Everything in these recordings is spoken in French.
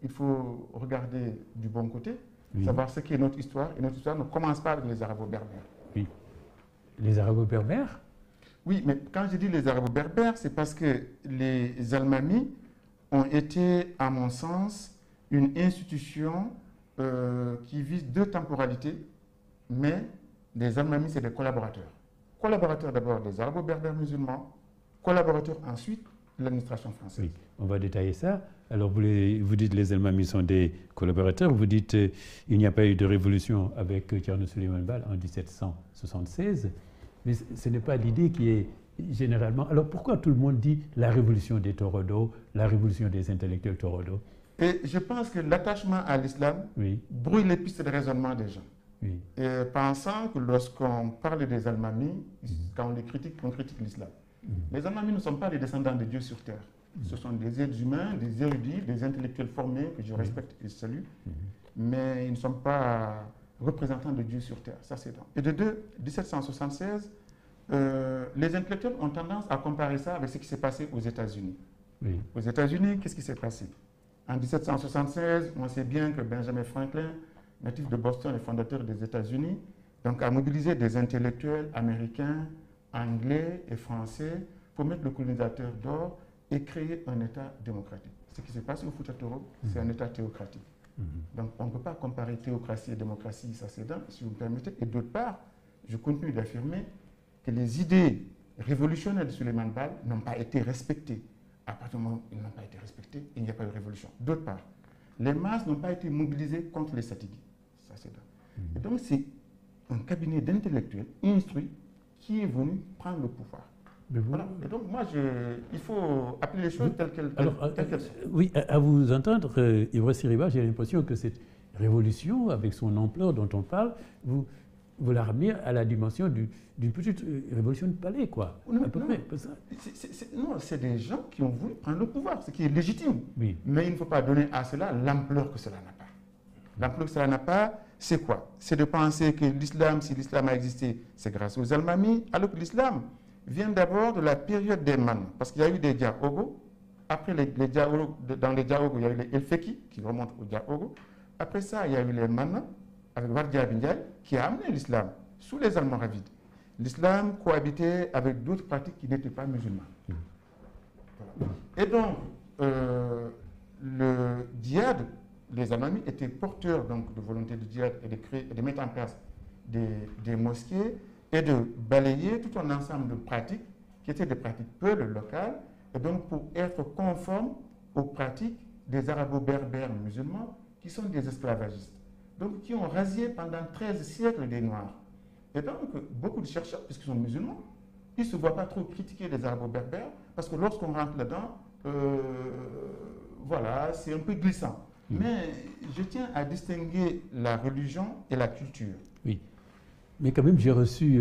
il faut regarder du bon côté, Oui. savoir ce qu'est notre histoire. Et notre histoire ne commence pas avec les Arabo-Berbères. Oui. Les Arabo-Berbères? Oui, mais quand je dis les Arabo-Berbères, c'est parce que les Almamis ont été, à mon sens, une institution qui vise deux temporalités, mais les Almamis, c'est des collaborateurs. Collaborateurs d'abord des Arabo-Berbères musulmans, collaborateurs ensuite de l'administration française. Oui, on va détailler ça. Alors, vous dites les Almamis sont des collaborateurs, vous dites il n'y a pas eu de révolution avec Thierno Souleymane Baal en 1776, mais ce n'est pas l'idée qui est généralement... Alors, pourquoi tout le monde dit la révolution des Torodo, la révolution des intellectuels Torodo? Et je pense que l'attachement à l'islam Oui, brouille les pistes de raisonnement des gens. oui, Et pensant que lorsqu'on parle des Almamis, quand on les critique, on critique l'islam. Les Almamis ne sont pas les descendants de Dieu sur terre. Ce sont des êtres humains, des érudits, des intellectuels formés que je respecte et salue, mais ils ne sont pas représentants de Dieu sur terre. Ça, c'est donc. Et de deux, 1776, les intellectuels ont tendance à comparer ça avec ce qui s'est passé aux États-Unis. oui. Aux États-Unis, qu'est-ce qui s'est passé? En 1776, on sait bien que Benjamin Franklin, natif de Boston et fondateur des États-Unis, donc a mobilisé des intellectuels américains, anglais et français pour mettre le colonisateur dehors et créer un État démocratique. Ce qui s'est passé au Fouta Toro, c'est un État théocratique. Donc on ne peut pas comparer théocratie et démocratie, ça c'est dingue, si vous me permettez. Et d'autre part, je continue d'affirmer que les idées révolutionnaires de Souleymane Baal n'ont pas été respectées. À partir du moment où ils n'ont pas été respectés, il n'y a pas eu de révolution. D'autre part, les masses n'ont pas été mobilisées contre les Satiguis. Ça c'est dingue. Et donc c'est un cabinet d'intellectuels instruits qui est venu prendre le pouvoir. Voilà. Et donc moi, il faut appeler les choses telles qu'elles sont. Oui, à vous entendre, Ibra Siriba, j'ai l'impression que cette révolution, avec son ampleur dont on parle, vous la ramenez à la dimension d'une petite révolution de palais, quoi. Non, à peu près. Non, c'est des gens qui ont voulu prendre le pouvoir, ce qui est légitime. Oui. Mais il ne faut pas donner à cela l'ampleur que cela n'a pas. L'ampleur que cela n'a pas, c'est quoi? C'est de penser que l'islam, si l'islam a existé, c'est grâce aux Almamis, alors que l'islam vient d'abord de la période des Man, parce qu'il y a eu des Diaogo. Après les Diaogo, dans les Diaogo, il y a eu les Elfeki qui remontent aux Diaogo. Après ça, il y a eu les Man avec Wardia Bindiaï qui a amené l'islam sous les Almoravides. L'islam cohabitait avec d'autres pratiques qui n'étaient pas musulmanes. Voilà. Et donc, le djihad, les Almamis étaient porteurs donc, de volonté de djihad et de créer, et de mettre en place des mosquées et de balayer tout un ensemble de pratiques qui étaient des pratiques peu locales, et donc pour être conformes aux pratiques des Arabo-Berbères musulmans qui sont des esclavagistes, donc qui ont rasié pendant 13 siècles des Noirs. Et donc beaucoup de chercheurs, puisqu'ils sont musulmans, ils ne se voient pas trop critiquer les Arabo-Berbères, parce que lorsqu'on rentre là-dedans, voilà, c'est un peu glissant. Mais je tiens à distinguer la religion et la culture. Oui. Mais quand même, j'ai reçu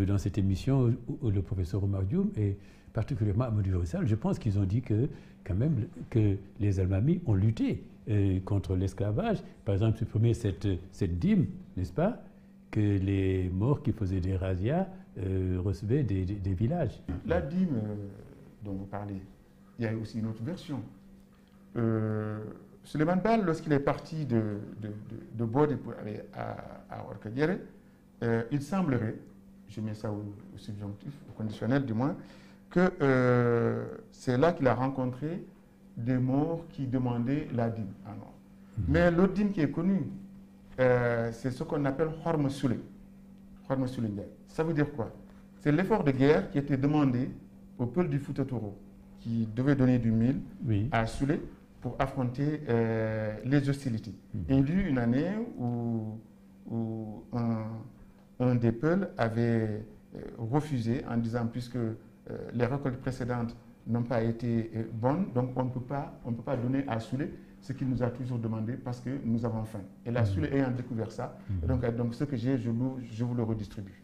dans cette émission le professeur Omar Dioum et particulièrement Amadou Rissal. Je pense qu'ils ont dit que, quand même, que les Almamis ont lutté contre l'esclavage. Par exemple, supprimer cette dîme, n'est-ce pas, que les morts qui faisaient des razzias recevaient des villages. La dîme dont vous parlez, il y a aussi une autre version. Souleymane Baal, lorsqu'il est parti de Bodé pour aller à Orkadiéré, il semblerait, je mets ça au subjonctif, au conditionnel du moins, que c'est là qu'il a rencontré des morts qui demandaient la dîme. Ah non. Mais l'autre dîme qui est connue, c'est ce qu'on appelle Horme Soulé. Horme Soulé Ndiaye. Ça veut dire quoi? C'est l'effort de guerre qui était demandé au peuple du Fouta Toro, qui devait donner du mil à Soulé pour affronter les hostilités. Et il y a eu une année où un des peuples avait refusé en disant puisque les récoltes précédentes n'ont pas été bonnes, donc on ne peut pas donner à Soulé ce qu'il nous a toujours demandé parce que nous avons faim. Et la Soulé ayant découvert ça, donc ce que j'ai, je vous le redistribue.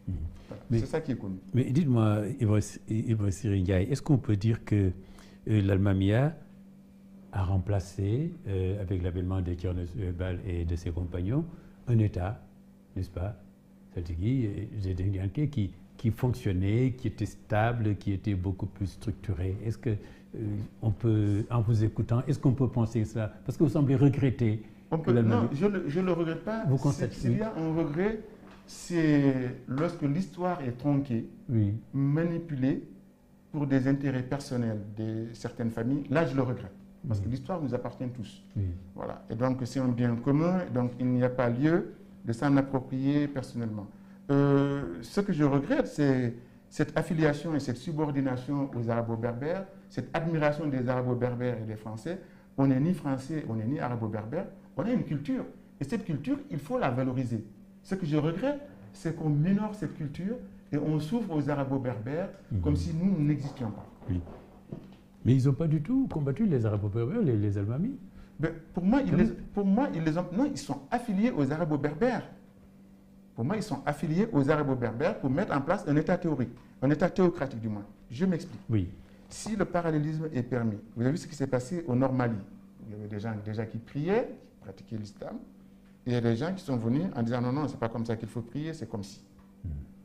Voilà. C'est ça qui est connu. Mais dites-moi, Ibra Siri Ndiaye, est-ce qu'on peut dire que l'Almamia a remplacé, avec l'avènement de Thierno Souleymane Baal et de ses compagnons, un État, n'est-ce pas, qui fonctionnait, qui était stable, qui était beaucoup plus structuré? Est-ce que on peut, en vous écoutant, est-ce qu'on peut penser ça? Parce que vous semblez regretter. Non, je ne le regrette pas. Vous constatez. S'il y a un regret, c'est lorsque l'histoire est tronquée, Oui. manipulée pour des intérêts personnels de certaines familles. Là, je le regrette. Parce que l'histoire nous appartient tous. Oui. Voilà. Et donc, c'est un bien commun, donc il n'y a pas lieu de s'en approprier personnellement. Ce que je regrette, c'est cette affiliation et cette subordination aux Arabo-Berbères, cette admiration des Arabo-Berbères et des Français. On n'est ni Français, on n'est ni Arabo-Berbère, on a une culture. Et cette culture, il faut la valoriser. Ce que je regrette, c'est qu'on minore cette culture et on s'ouvre aux Arabo-Berbères comme si nous n'existions pas. Oui. Mais ils n'ont pas du tout combattu les Arabo-Berbères, les Almamis. Ben, pour moi, non, ils sont affiliés aux Arabo-Berbères. Pour moi, ils sont affiliés aux Arabo-Berbères pour mettre en place un État théorique, un État théocratique du moins. Je m'explique. Oui. Si le parallélisme est permis, vous avez vu ce qui s'est passé au Nord Mali. Il y avait des gens déjà qui priaient, qui pratiquaient l'islam. Et il y a des gens qui sont venus en disant non, non, c'est pas comme ça qu'il faut prier, c'est comme si.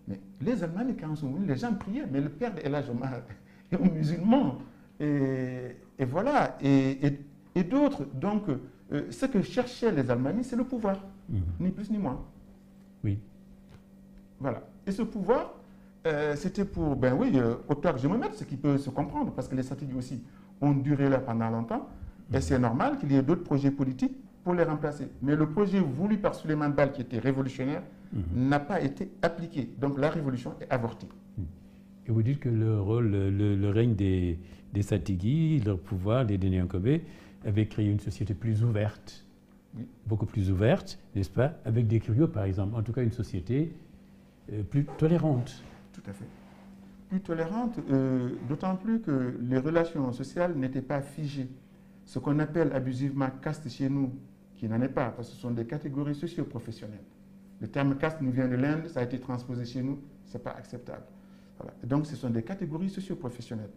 Mais les Allemands, quand ils sont venus, les gens priaient, mais le père de El Hadj Omar est un musulman. Et voilà. Et d'autres. Donc, ce que cherchaient les Allemands, c'est le pouvoir. Ni plus ni moins. Oui. Voilà. Et ce pouvoir, c'était pour, autant que je me mette, ce qui peut se comprendre, parce que les stratégies aussi ont duré là pendant longtemps, et c'est normal qu'il y ait d'autres projets politiques pour les remplacer. Mais le projet voulu par Souleymane Baal, qui était révolutionnaire, n'a pas été appliqué. Donc la révolution est avortée. Et vous dites que le rôle, le règne des Satigui, leur pouvoir, des Déné-Yankobé, avait créé une société plus ouverte, beaucoup plus ouverte, n'est-ce pas, avec des curieux par exemple, en tout cas une société plus tolérante. Tout à fait. Plus tolérante, d'autant plus que les relations sociales n'étaient pas figées. Ce qu'on appelle abusivement caste chez nous, qui n'en est pas, parce que ce sont des catégories socio-professionnelles. Le terme caste nous vient de l'Inde, ça a été transposé chez nous, ce n'est pas acceptable. Voilà. Donc ce sont des catégories socio-professionnelles.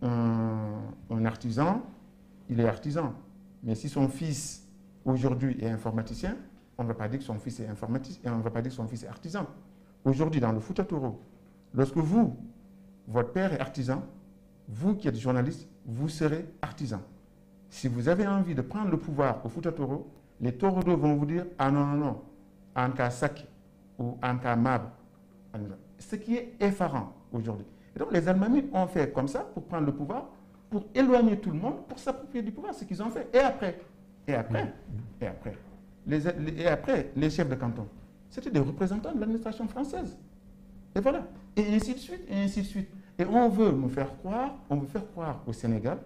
Un artisan, il est artisan. Mais si son fils, aujourd'hui, est informaticien, on ne va pas dire que son fils est informaticien, et on ne va pas dire que son fils est artisan. Aujourd'hui, dans le Fouta Toro, lorsque vous, votre père est artisan, vous qui êtes journaliste, vous serez artisan. Si vous avez envie de prendre le pouvoir au Fouta Toro, les Torodos vont vous dire « Ah non, non, non, en cas Sak ou en cas Mab ». Ce qui est effarant aujourd'hui. Et donc les Almamis ont fait comme ça pour prendre le pouvoir, pour éloigner tout le monde, pour s'approprier du pouvoir, ce qu'ils ont fait. Et après, les chefs de canton, c'était des représentants de l'administration française. Et voilà. Et ainsi de suite, et ainsi de suite. Et on veut faire croire au Sénégal.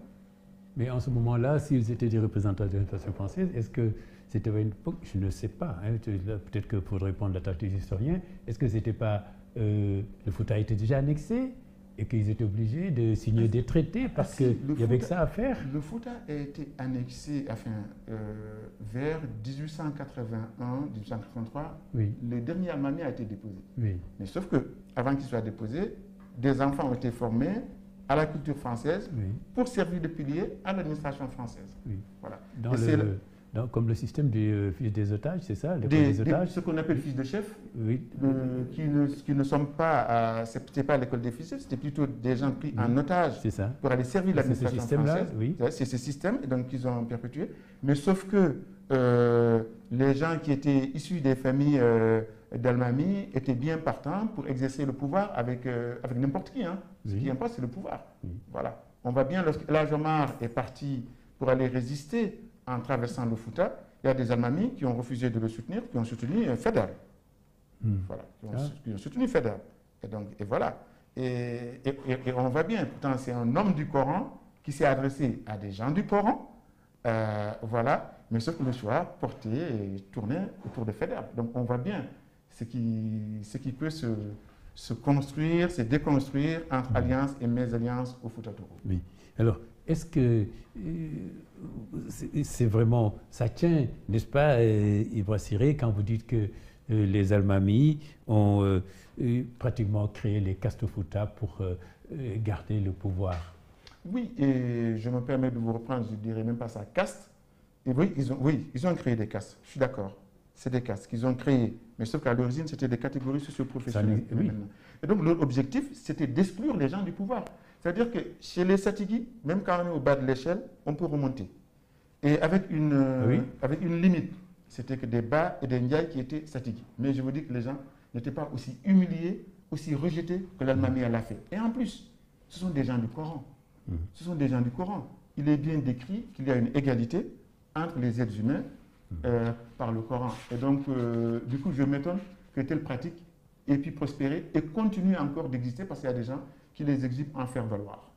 Mais en ce moment-là, s'ils étaient des représentants de l'administration française, est-ce que c'était une époque, je ne sais pas, hein, peut-être que pour répondre à la tâche des historiens, est-ce que c'était pas, le Fouta était déjà annexé et qu'ils étaient obligés de signer des traités parce qu'il y avait que ça à faire? Le Fouta a été annexé vers 1881-1883. Oui. Le dernier Almami a été déposé. Oui. Mais sauf qu'avant qu'il soit déposé, des enfants ont été formés à la culture française pour servir de pilier à l'administration française. Oui. Voilà. Comme le système des fils des otages, c'est ça, des otages. Ce qu'on appelle fils de chef, oui. qui ne sont pas, c'était pas l'école des fils de chef, c'était plutôt des gens pris en otage pour aller servir l'administration française. Oui. C'est ce système donc qu'ils ont perpétué. Mais sauf que les gens qui étaient issus des familles d'Almami étaient bien partants pour exercer le pouvoir avec n'importe qui. Hein. Ce qui importe, c'est le pouvoir. Voilà. On va bien, lorsque El Hadj Omar est parti pour aller résister en traversant le Fouta, il y a des Almamis qui ont refusé de le soutenir, qui ont soutenu Faidherbe. Voilà, qui ont soutenu Faidherbe. Et voilà. Et on va bien. Pourtant, c'est un homme du Coran qui s'est adressé à des gens du Coran. Voilà. Mais sauf que le choix porté et tourné autour de Faidherbe. Donc on voit bien ce qui peut se construire, se déconstruire entre alliances et mésalliances au Fouta Toro. Oui. Alors, est-ce que c'est vraiment, ça tient, n'est-ce pas, Ibra Siré, quand vous dites que les Almamis ont pratiquement créé les castes Fouta pour garder le pouvoir? Oui, et je me permets de vous reprendre, je ne dirais même pas ça, caste. Et oui, ils ont créé des castes, je suis d'accord. C'est des castes qu'ils ont créées, mais sauf qu'à l'origine, c'était des catégories socio-professionnelles. Oui. Et donc, leur objectif, c'était d'exclure les gens du pouvoir. C'est-à-dire que chez les Satigi, même quand on est au bas de l'échelle, on peut remonter. Et avec une limite. C'était que des Ba et des Ndiaye qui étaient Satigi. Mais je vous dis que les gens n'étaient pas aussi humiliés, aussi rejetés que l'Almami l'a fait. Et en plus, ce sont des gens du Coran. Ce sont des gens du Coran. Il est bien décrit qu'il y a une égalité entre les êtres humains par le Coran. Et donc, du coup, je m'étonne que telle pratique ait pu prospérer et continue encore d'exister parce qu'il y a des gens qui les exhibent en faire valoir.